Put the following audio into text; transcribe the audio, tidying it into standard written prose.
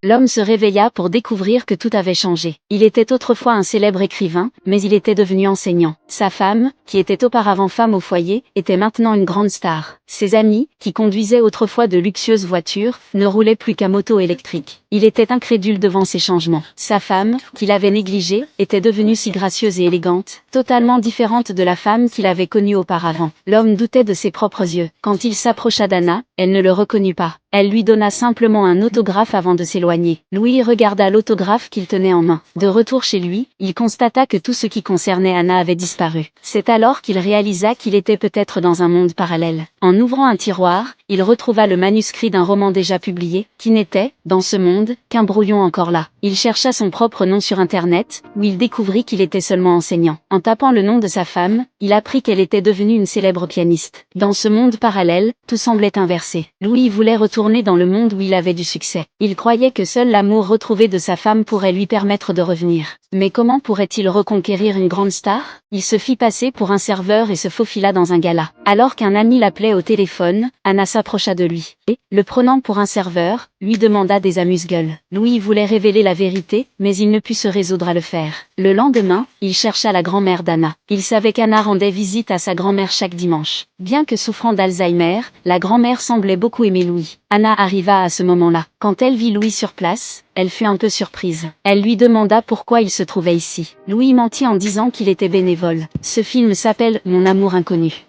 L'homme se réveilla pour découvrir que tout avait changé. Il était autrefois un célèbre écrivain, mais il était devenu enseignant. Sa femme, qui était auparavant femme au foyer, était maintenant une grande star. Ses amis, qui conduisaient autrefois de luxueuses voitures, ne roulaient plus qu'à moto électrique. Il était incrédule devant ces changements. Sa femme, qu'il avait négligée, était devenue si gracieuse et élégante, totalement différente de la femme qu'il avait connue auparavant. L'homme doutait de ses propres yeux. Quand il s'approcha d'Anna, elle ne le reconnut pas. Elle lui donna simplement un autographe avant de s'éloigner. Louis regarda l'autographe qu'il tenait en main. De retour chez lui, il constata que tout ce qui concernait Anna avait disparu. C'est alors qu'il réalisa qu'il était peut-être dans un monde parallèle. En ouvrant un tiroir, il retrouva le manuscrit d'un roman déjà publié, qui n'était, dans ce monde, qu'un brouillon encore là. Il chercha son propre nom sur Internet, où il découvrit qu'il était seulement enseignant. En tapant le nom de sa femme, il apprit qu'elle était devenue une célèbre pianiste. Dans ce monde parallèle, tout semblait inversé. Louis voulait retourner dans le monde où il avait du succès. Il croyait que seul l'amour retrouvé de sa femme pourrait lui permettre de revenir. Mais comment pourrait-il reconquérir une grande star? Il se fit passer pour un serveur et se faufila dans un gala. Alors qu'un ami l'appelait au téléphone, Anna s'approcha de lui, et, le prenant pour un serveur, lui demanda des amuse-gueules. Louis voulait révéler la vérité, mais il ne put se résoudre à le faire. Le lendemain, il chercha la grand-mère d'Anna. Il savait qu'Anna rendait visite à sa grand-mère chaque dimanche. Bien que souffrant d'Alzheimer, la grand-mère semblait beaucoup aimer Louis. Anna arriva à ce moment-là. Quand elle vit Louis sur place, elle fut un peu surprise. Elle lui demanda pourquoi il se trouvait ici. Louis mentit en disant qu'il était bénévole. Ce film s'appelle Mon amour inconnu.